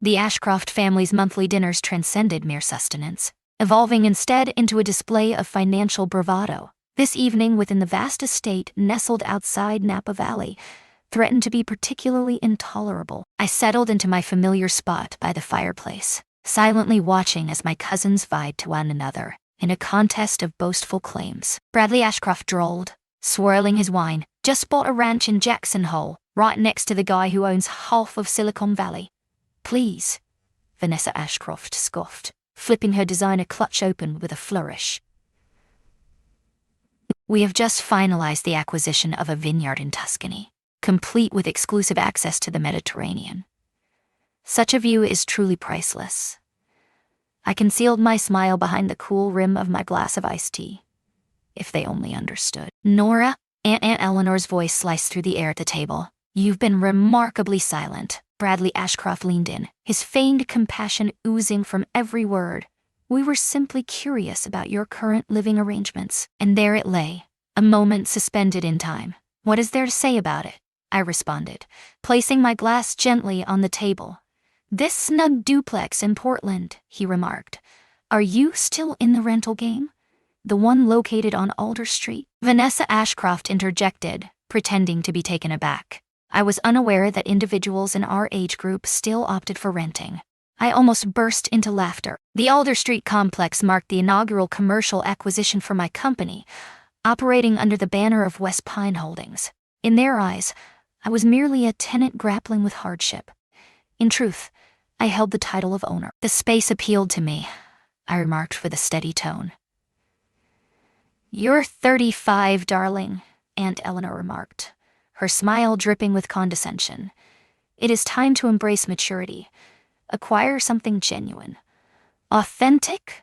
The Ashcroft family's monthly dinners transcended mere sustenance, evolving instead into a display of financial bravado. This evening, within the vast estate nestled outside Napa Valley, threatened to be particularly intolerable. I settled into my familiar spot by the fireplace, silently watching as my cousins vied to one another in a contest of boastful claims. Bradley Ashcroft drawled, swirling his wine. Just bought a ranch in Jackson Hole, right next to the guy who owns half of Silicon Valley. Please, Vanessa Ashcroft scoffed, flipping her designer clutch open with a flourish. We have just finalized the acquisition of a vineyard in Tuscany, complete with exclusive access to the Mediterranean. Such a view is truly priceless. I concealed my smile behind the cool rim of my glass of iced tea. If they only understood. Nora, Aunt Eleanor's voice sliced through the air at the table. You've been remarkably silent. Bradley Ashcroft leaned in, his feigned compassion oozing from every word. We were simply curious about your current living arrangements. And there it lay, a moment suspended in time. What is there to say about it? I responded, placing my glass gently on the table. This snug duplex in Portland, he remarked. Are you still in the rental game? The one located on Alder Street? Vanessa Ashcroft interjected, pretending to be taken aback. I was unaware that individuals in our age group still opted for renting. I almost burst into laughter. The Alder Street complex marked the inaugural commercial acquisition for my company, operating under the banner of West Pine Holdings. In their eyes, I was merely a tenant grappling with hardship. In truth, I held the title of owner. The space appealed to me, I remarked with a steady tone. You're 35, darling, Aunt Eleanor remarked, her smile dripping with condescension. It is time to embrace maturity. Acquire something genuine. Authentic?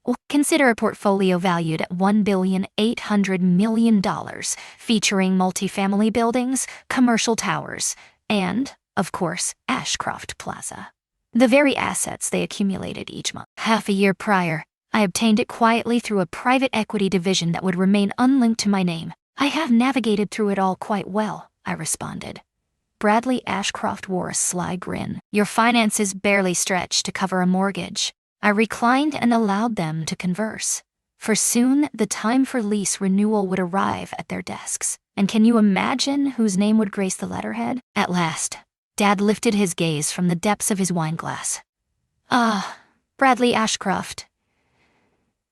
Well, consider a portfolio valued at $1,800,000,000, featuring multifamily buildings, commercial towers, and, of course, Ashcroft Plaza. The very assets they accumulated each month. Half a year prior, I obtained it quietly through a private equity division that would remain unlinked to my name. I have navigated through it all quite well, I responded. Bradley Ashcroft wore a sly grin. Your finances barely stretch to cover a mortgage. I reclined and allowed them to converse. For soon, the time for lease renewal would arrive at their desks. And can you imagine whose name would grace the letterhead? At last, Dad lifted his gaze from the depths of his wineglass. Ah, Bradley Ashcroft.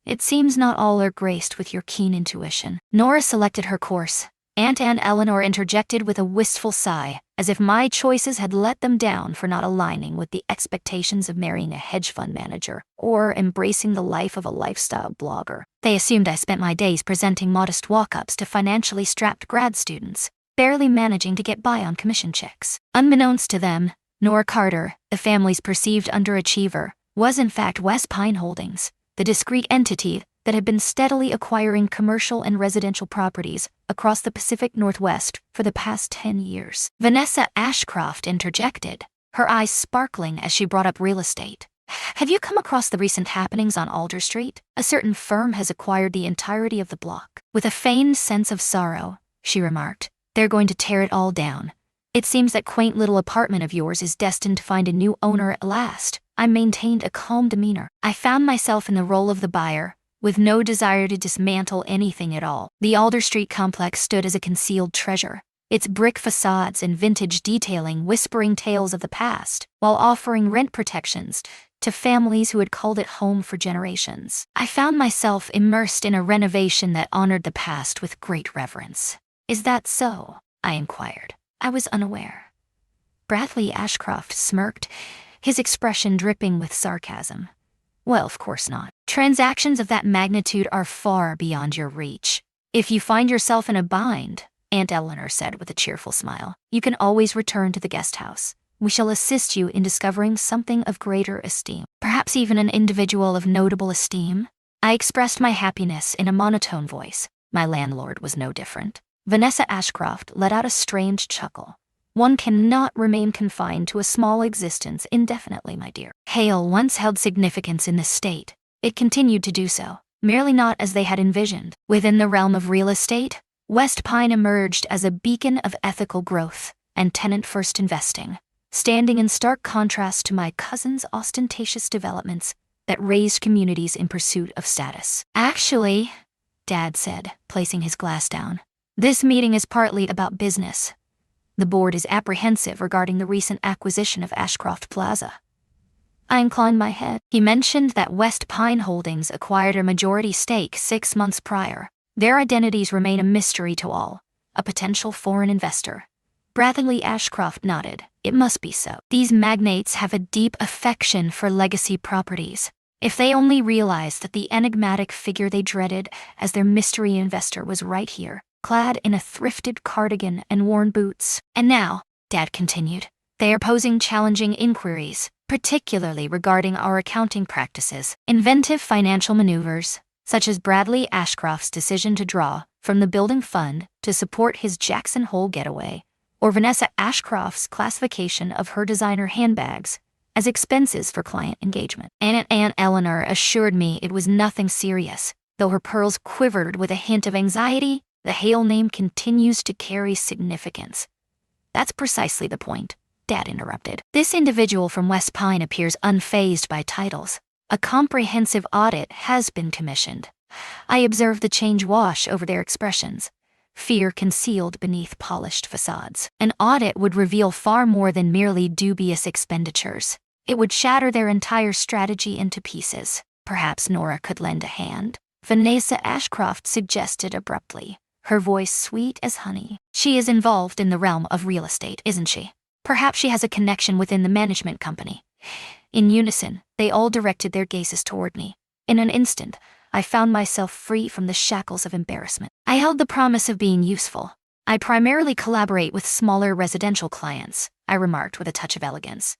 It seems not all are graced with your keen intuition. Nora selected her course. Aunt Eleanor interjected with a wistful sigh, as if my choices had let them down for not aligning with the expectations of marrying a hedge fund manager or embracing the life of a lifestyle blogger. They assumed I spent my days presenting modest walk-ups to financially strapped grad students, barely managing to get by on commission checks. Unbeknownst to them, Nora Carter, the family's perceived underachiever, was in fact West Pine Holdings, the discrete entity that had been steadily acquiring commercial and residential properties across the Pacific Northwest for the past 10 years. Vanessa Ashcroft interjected, her eyes sparkling as she brought up real estate. Have you come across the recent happenings on Alder Street? A certain firm has acquired the entirety of the block. With a feigned sense of sorrow, she remarked, they're going to tear it all down. It seems that quaint little apartment of yours is destined to find a new owner at last. I maintained a calm demeanor. I found myself in the role of the buyer, with no desire to dismantle anything at all. The Alder Street complex stood as a concealed treasure, its brick facades and vintage detailing whispering tales of the past, while offering rent protections to families who had called it home for generations. I found myself immersed in a renovation that honored the past with great reverence. Is that so? I inquired. I was unaware. Bradley Ashcroft smirked, his expression dripping with sarcasm. Well, of course not. Transactions of that magnitude are far beyond your reach. If you find yourself in a bind, Aunt Eleanor said with a cheerful smile, you can always return to the guest house. We shall assist you in discovering something of greater esteem, perhaps even an individual of notable esteem. I expressed my happiness in a monotone voice. My landlord was no different. Vanessa Ashcroft let out a strange chuckle. One cannot remain confined to a small existence indefinitely, my dear. Hale once held significance in this state. It continued to do so, merely not as they had envisioned. Within the realm of real estate, West Pine emerged as a beacon of ethical growth and tenant-first investing. standing in stark contrast to my cousin's ostentatious developments that raised communities in pursuit of status. Actually, Dad said, placing his glass down, this meeting is partly about business. The board is apprehensive regarding the recent acquisition of Ashcroft Plaza. I inclined my head. He mentioned that West Pine Holdings acquired a majority stake 6 months prior. Their identities remain a mystery to all. A potential foreign investor. Bradley Ashcroft nodded. It must be so. These magnates have a deep affection for legacy properties. If they only realized that the enigmatic figure they dreaded as their mystery investor was right here, clad in a thrifted cardigan and worn boots. And now, Dad continued, they are posing challenging inquiries, particularly regarding our accounting practices. Inventive financial maneuvers, such as Bradley Ashcroft's decision to draw from the building fund to support his Jackson Hole getaway, or Vanessa Ashcroft's classification of her designer handbags as expenses for client engagement. Aunt Eleanor assured me it was nothing serious, though her pearls quivered with a hint of anxiety. The Hale name continues to carry significance. That's precisely the point, Dad interrupted. This individual from West Pine appears unfazed by titles. A comprehensive audit has been commissioned. I observed the change wash over their expressions. Fear concealed beneath polished facades. An audit would reveal far more than merely dubious expenditures. It would shatter their entire strategy into pieces. Perhaps Nora could lend a hand, Vanessa Ashcroft suggested abruptly, her voice sweet as honey. She is involved in the realm of real estate, isn't she? Perhaps she has a connection within the management company. In unison, they all directed their gazes toward me. In an instant, I found myself free from the shackles of embarrassment. I held the promise of being useful. I primarily collaborate with smaller residential clients, I remarked with a touch of elegance.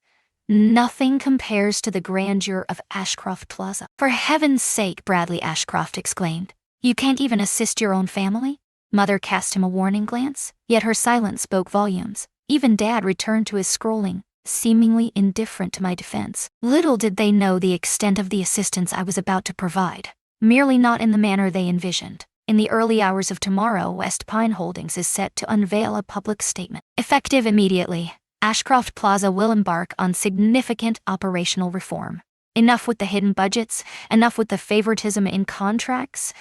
Nothing compares to the grandeur of Ashcroft Plaza. For heaven's sake, Bradley Ashcroft exclaimed. You can't even assist your own family? Mother cast him a warning glance, yet her silence spoke volumes. Even Dad returned to his scrolling, seemingly indifferent to my defense. Little did they know the extent of the assistance I was about to provide. Merely not in the manner they envisioned. In the early hours of tomorrow, West Pine Holdings is set to unveil a public statement. Effective immediately, Ashcroft Plaza will embark on significant operational reform. Enough with the hidden budgets, enough with the favoritism in contracts,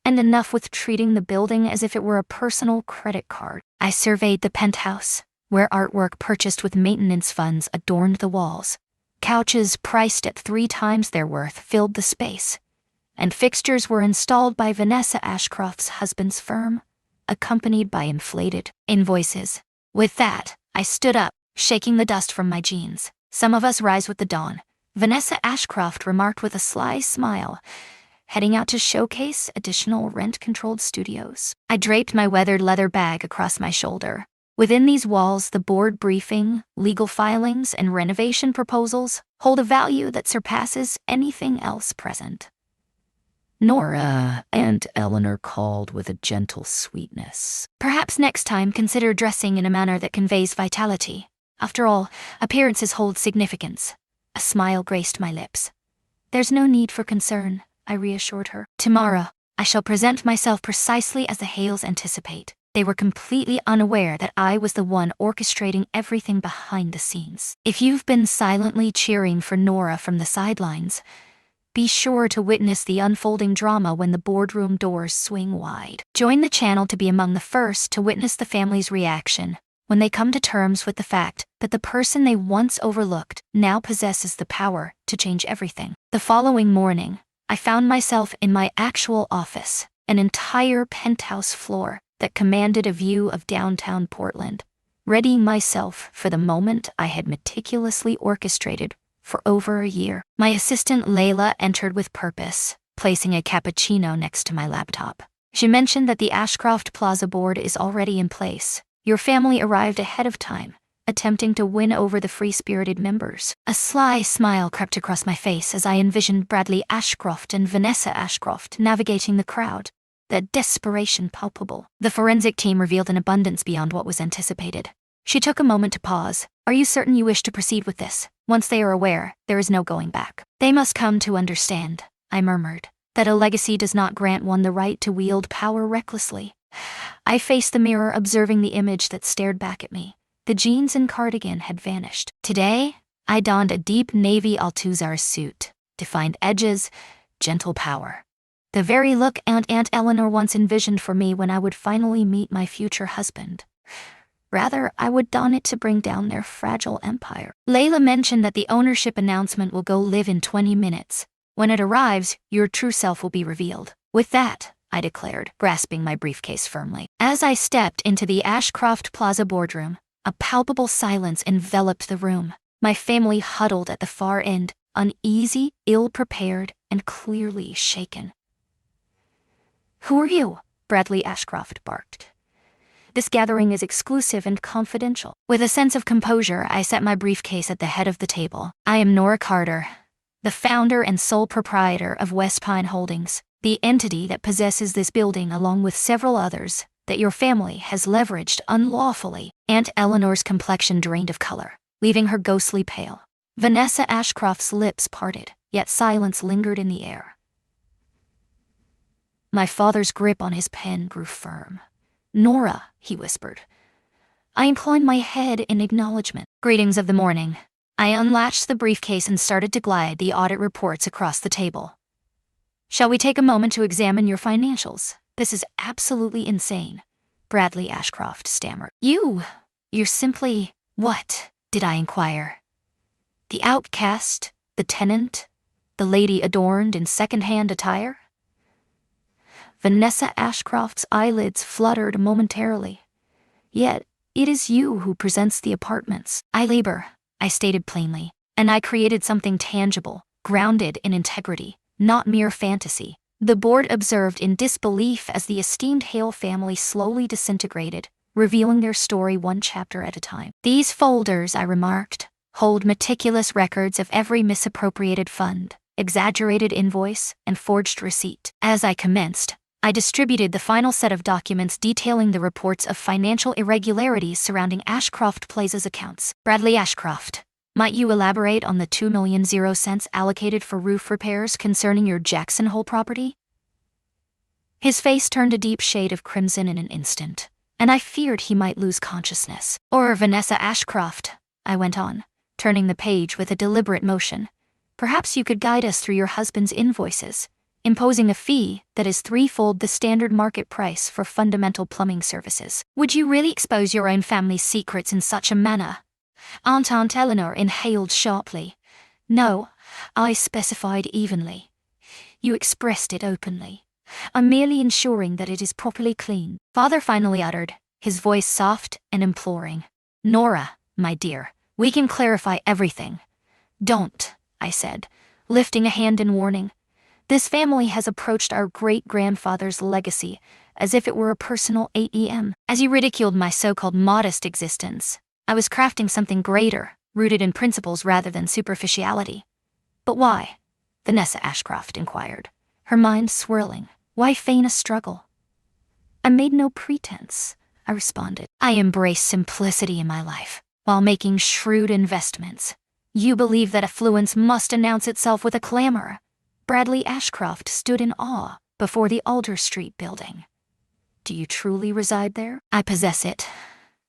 and enough with treating the building as if it were a personal credit card. I surveyed the penthouse, where artwork purchased with maintenance funds adorned the walls. Couches priced at 3 times their worth filled the space, and fixtures were installed by Vanessa Ashcroft's husband's firm, accompanied by inflated invoices. With that, I stood up, shaking the dust from my jeans. Some of us rise with the dawn, Vanessa Ashcroft remarked with a sly smile, heading out to showcase additional rent-controlled studios. I draped my weathered leather bag across my shoulder. Within these walls, the board briefing, legal filings, and renovation proposals hold a value that surpasses anything else present. Nora, Aunt Eleanor called with a gentle sweetness. Perhaps next time consider dressing in a manner that conveys vitality. After all, appearances hold significance. A smile graced my lips. There's no need for concern, I reassured her. Tomorrow, I shall present myself precisely as the Hales anticipate. They were completely unaware that I was the one orchestrating everything behind the scenes. If you've been silently cheering for Nora from the sidelines, be sure to witness the unfolding drama when the boardroom doors swing wide. Join the channel to be among the first to witness the family's reaction when they come to terms with the fact that the person they once overlooked now possesses the power to change everything. The following morning, I found myself in my actual office, an entire penthouse floor that commanded a view of downtown Portland, readying myself for the moment I had meticulously orchestrated for over a year. My assistant Layla entered with purpose, placing a cappuccino next to my laptop. She mentioned that the Ashcroft Plaza board is already in place. Your family arrived ahead of time, attempting to win over the free-spirited members. A sly smile crept across my face as I envisioned Bradley Ashcroft and Vanessa Ashcroft navigating the crowd, the desperation palpable. The forensic team revealed an abundance beyond what was anticipated. She took a moment to pause. Are you certain you wish to proceed with this? Once they are aware, there is no going back. They must come to understand, I murmured, that a legacy does not grant one the right to wield power recklessly. I faced the mirror, observing the image that stared back at me. The jeans and cardigan had vanished. Today, I donned a deep navy Althusser suit, defined edges, gentle power. The very look Aunt Eleanor once envisioned for me when I would finally meet my future husband. Rather, I would don it to bring down their fragile empire. Layla mentioned that the ownership announcement will go live in 20 minutes. When it arrives, your true self will be revealed. With that, I declared, grasping my briefcase firmly. As I stepped into the Ashcroft Plaza boardroom, a palpable silence enveloped the room. My family huddled at the far end, uneasy, ill-prepared, and clearly shaken. "Who are you?" Bradley Ashcroft barked. "This gathering is exclusive and confidential." With a sense of composure, I set my briefcase at the head of the table. "I am Nora Carter, the founder and sole proprietor of West Pine Holdings, the entity that possesses this building along with several others that your family has leveraged unlawfully." Aunt Eleanor's complexion drained of color, leaving her ghostly pale. Vanessa Ashcroft's lips parted, yet silence lingered in the air. My father's grip on his pen grew firm. "Nora," he whispered. I inclined my head in acknowledgement. "Greetings of the morning." I unlatched the briefcase and started to glide the audit reports across the table. "Shall we take a moment to examine your financials? This is absolutely insane," Bradley Ashcroft stammered. You're simply..." "What?" did I inquire. "The outcast, the tenant, the lady adorned in second-hand attire?" Vanessa Ashcroft's eyelids fluttered momentarily. "Yet, it is you who presents the apartments." "I labor," I stated plainly, "and I created something tangible, grounded in integrity, not mere fantasy." The board observed in disbelief as the esteemed Hale family slowly disintegrated, revealing their story one chapter at a time. "These folders," I remarked, "hold meticulous records of every misappropriated fund, exaggerated invoice, and forged receipt." As I commenced, I distributed the final set of documents detailing the reports of financial irregularities surrounding Ashcroft Plaza's accounts. "Bradley Ashcroft, might you elaborate on the $2,000,000 allocated for roof repairs concerning your Jackson Hole property?" His face turned a deep shade of crimson in an instant, and I feared he might lose consciousness. "Or Vanessa Ashcroft," I went on, turning the page with a deliberate motion. "Perhaps you could guide us through your husband's invoices, imposing a fee that is threefold the standard market price for fundamental plumbing services. Would you really expose your own family's secrets in such a manner?" Aunt Eleanor inhaled sharply. "No, I specified evenly. You expressed it openly. I'm merely ensuring that it is properly clean." Father finally uttered, his voice soft and imploring. "Nora, my dear, we can clarify everything." "Don't," I said, lifting a hand in warning. "This family has approached our great-grandfather's legacy as if it were a personal ATM. As you ridiculed my so-called modest existence, I was crafting something greater, rooted in principles rather than superficiality." "But why?" Vanessa Ashcroft inquired, her mind swirling. "Why feign a struggle?" "I made no pretense," I responded. "I embrace simplicity in my life, while making shrewd investments. You believe that affluence must announce itself with a clamor." Bradley Ashcroft stood in awe before the Alder Street building. "Do you truly reside there?" "I possess it.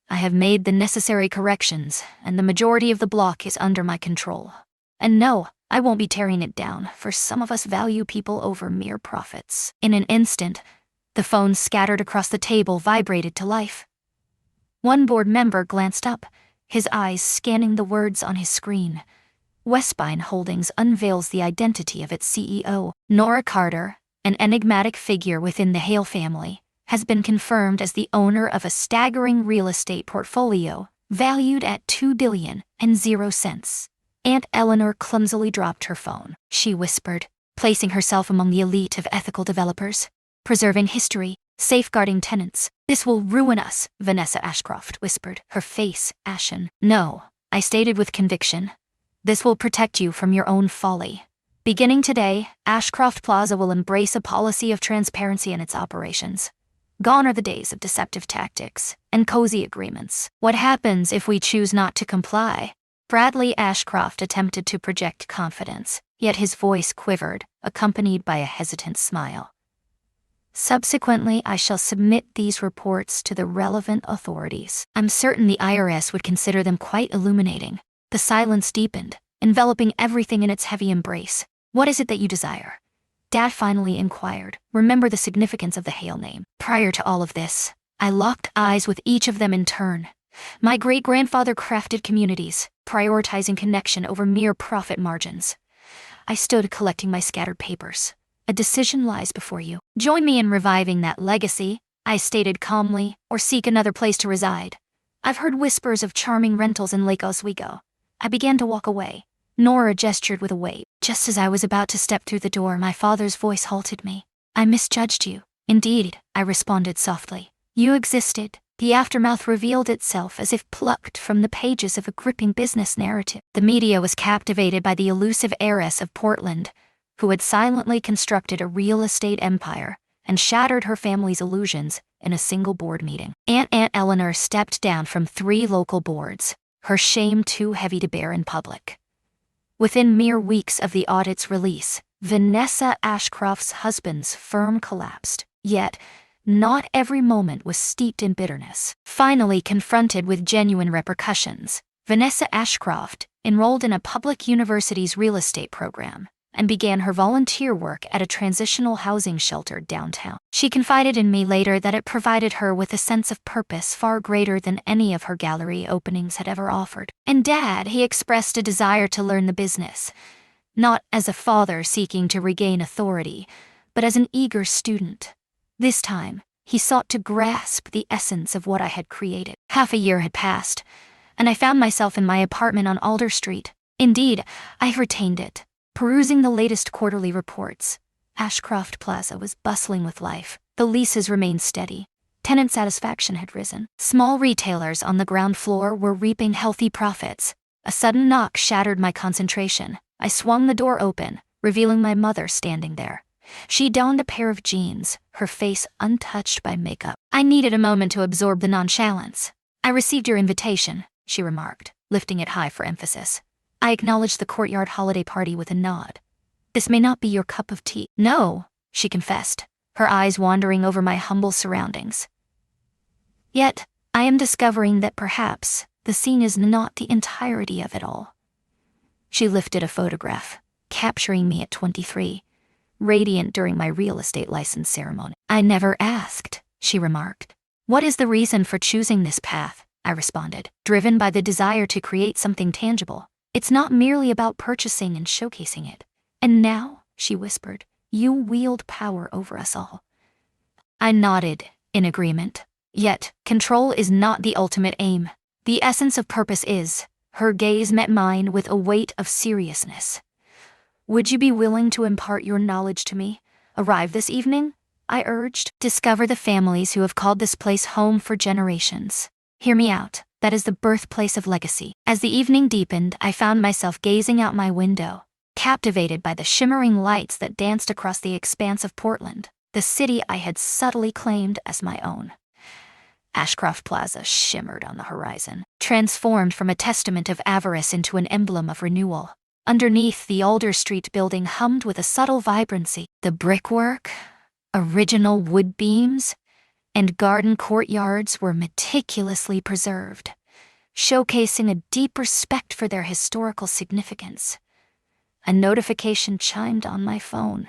I have made the necessary corrections, and the majority of the block is under my control. And no, I won't be tearing it down, for some of us value people over mere profits." In an instant, the phones scattered across the table vibrated to life. One board member glanced up, his eyes scanning the words on his screen. Westpine Holdings unveils the identity of its CEO. Nora Carter, an enigmatic figure within the Hale family, has been confirmed as the owner of a staggering real estate portfolio valued at $2,000,000. Aunt Eleanor clumsily dropped her phone. She whispered, placing herself among the elite of ethical developers, preserving history, safeguarding tenants. "This will ruin us," Vanessa Ashcroft whispered, her face ashen. "No," I stated with conviction. "This will protect you from your own folly. Beginning today, Ashcroft Plaza will embrace a policy of transparency in its operations. Gone are the days of deceptive tactics and cozy agreements. What happens if we choose not to comply?" Bradley Ashcroft attempted to project confidence, yet his voice quivered, accompanied by a hesitant smile. Subsequently, I shall submit these reports to the relevant authorities. I'm certain the IRS would consider them quite illuminating. The silence deepened, enveloping everything in its heavy embrace. What is it that you desire? Dad finally inquired. Remember the significance of the Hale name. Prior to all of this, I locked eyes with each of them in turn. My great-grandfather crafted communities, prioritizing connection over mere profit margins. I stood collecting my scattered papers. A decision lies before you. Join me in reviving that legacy, I stated calmly, or seek another place to reside. I've heard whispers of charming rentals in Lake Oswego. I began to walk away. Nora gestured with a wave. Just as I was about to step through the door, my father's voice halted me. I misjudged you. Indeed, I responded softly. You existed. The aftermath revealed itself as if plucked from the pages of a gripping business narrative. The media was captivated by the elusive heiress of Portland, who had silently constructed a real estate empire and shattered her family's illusions in a single board meeting. Aunt Eleanor stepped down from 3 local boards, her shame too heavy to bear in public. Within mere weeks of the audit's release, Vanessa Ashcroft's husband's firm collapsed. Yet, not every moment was steeped in bitterness. Finally confronted with genuine repercussions, Vanessa Ashcroft enrolled in a public university's real estate program and began her volunteer work at a transitional housing shelter downtown. She confided in me later that it provided her with a sense of purpose far greater than any of her gallery openings had ever offered. And Dad, he expressed a desire to learn the business, not as a father seeking to regain authority, but as an eager student. This time, he sought to grasp the essence of what I had created. Half a year had passed, and I found myself in my apartment on Alder Street. Indeed, I retained it. Perusing the latest quarterly reports, Ashcroft Plaza was bustling with life. The leases remained steady. Tenant satisfaction had risen. Small retailers on the ground floor were reaping healthy profits. A sudden knock shattered my concentration. I swung the door open, revealing my mother standing there. She donned a pair of jeans, her face untouched by makeup. I needed a moment to absorb the nonchalance. I received your invitation, she remarked, lifting it high for emphasis. I acknowledged the courtyard holiday party with a nod. This may not be your cup of tea. No, she confessed, her eyes wandering over my humble surroundings. Yet, I am discovering that perhaps the scene is not the entirety of it all. She lifted a photograph, capturing me at 23, radiant during my real estate license ceremony. I never asked, she remarked. What is the reason for choosing this path? I responded, driven by the desire to create something tangible. It's not merely about purchasing and showcasing it. And now, she whispered, you wield power over us all. I nodded, in agreement. Yet, control is not the ultimate aim. The essence of purpose is. Her gaze met mine with a weight of seriousness. Would you be willing to impart your knowledge to me? Arrive this evening? I urged. Discover the families who have called this place home for generations. Hear me out. That is the birthplace of legacy. As the evening deepened, I found myself gazing out my window, captivated by the shimmering lights that danced across the expanse of Portland, the city I had subtly claimed as my own. Ashcroft Plaza shimmered on the horizon, transformed from a testament of avarice into an emblem of renewal. Underneath, the Alder Street building hummed with a subtle vibrancy. The brickwork, original wood beams, and garden courtyards were meticulously preserved, showcasing a deep respect for their historical significance. A notification chimed on my phone,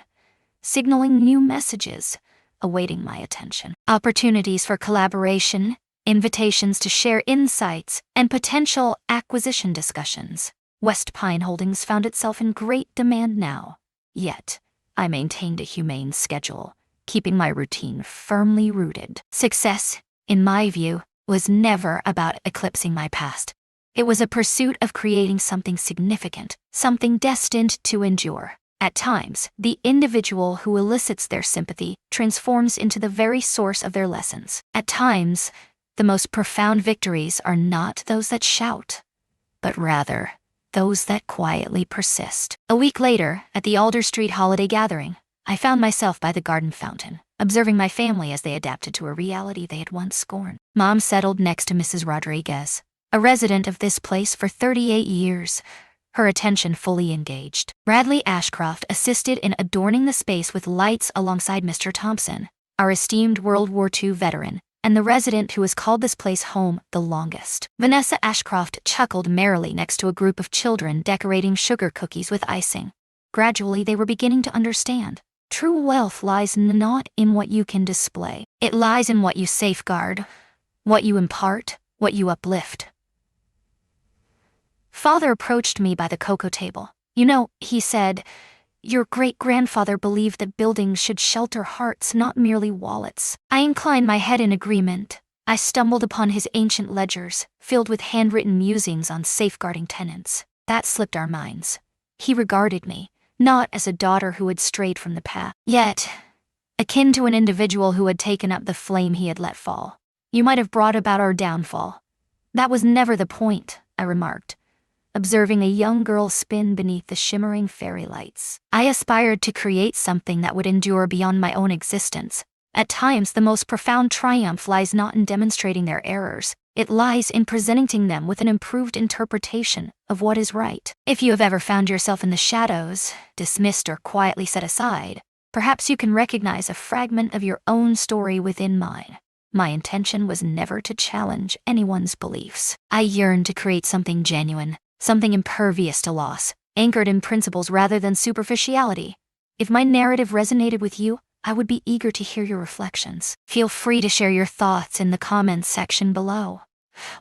signaling new messages awaiting my attention. Opportunities for collaboration, invitations to share insights, and potential acquisition discussions. West Pine Holdings found itself in great demand now. Yet, I maintained a humane schedule, keeping my routine firmly rooted. Success, in my view, was never about eclipsing my past. It was a pursuit of creating something significant, something destined to endure. At times, the individual who elicits their sympathy transforms into the very source of their lessons. At times, the most profound victories are not those that shout, but rather those that quietly persist. A week later, at the Alder Street holiday gathering, I found myself by the garden fountain, observing my family as they adapted to a reality they had once scorned. Mom settled next to Mrs. Rodriguez, a resident of this place for 38 years, her attention fully engaged. Bradley Ashcroft assisted in adorning the space with lights alongside Mr. Thompson, our esteemed World War II veteran, and the resident who has called this place home the longest. Vanessa Ashcroft chuckled merrily next to a group of children decorating sugar cookies with icing. Gradually, they were beginning to understand. True wealth lies not in what you can display. It lies in what you safeguard, what you impart, what you uplift. Father approached me by the cocoa table. "You know," he said, "your great-grandfather believed that buildings should shelter hearts, not merely wallets." I inclined my head in agreement. I stumbled upon his ancient ledgers, filled with handwritten musings on safeguarding tenants. That slipped our minds. He regarded me, not as a daughter who had strayed from the path, yet akin to an individual who had taken up the flame he had let fall. "You might have brought about our downfall." "That was never the point," I remarked, observing a young girl spin beneath the shimmering fairy lights. "I aspired to create something that would endure beyond my own existence. At times, the most profound triumph lies not in demonstrating their errors. It lies in presenting them with an improved interpretation of what is right." If you have ever found yourself in the shadows, dismissed or quietly set aside, perhaps you can recognize a fragment of your own story within mine. My intention was never to challenge anyone's beliefs. I yearned to create something genuine, something impervious to loss, anchored in principles rather than superficiality. If my narrative resonated with you, I would be eager to hear your reflections. Feel free to share your thoughts in the comments section below.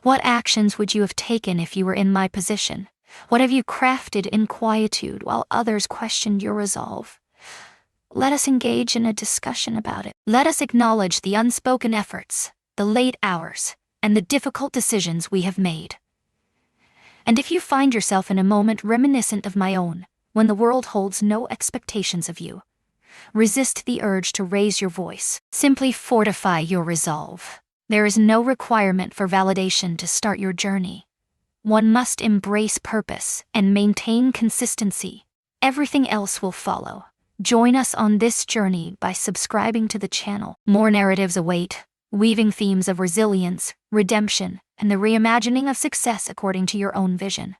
What actions would you have taken if you were in my position? What have you crafted in quietude while others questioned your resolve? Let us engage in a discussion about it. Let us acknowledge the unspoken efforts, the late hours, and the difficult decisions we have made. And if you find yourself in a moment reminiscent of my own, when the world holds no expectations of you, resist the urge to raise your voice. Simply fortify your resolve. There is no requirement for validation to start your journey. One must embrace purpose and maintain consistency. Everything else will follow. Join us on this journey by subscribing to the channel. More narratives await, weaving themes of resilience, redemption, and the reimagining of success according to your own vision.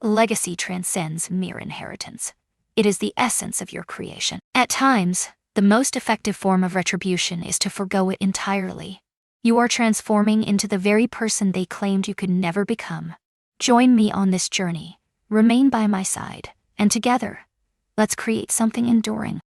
Legacy transcends mere inheritance. It is the essence of your creation. At times, the most effective form of retribution is to forgo it entirely. You are transforming into the very person they claimed you could never become. Join me on this journey. Remain by my side, and together, let's create something enduring.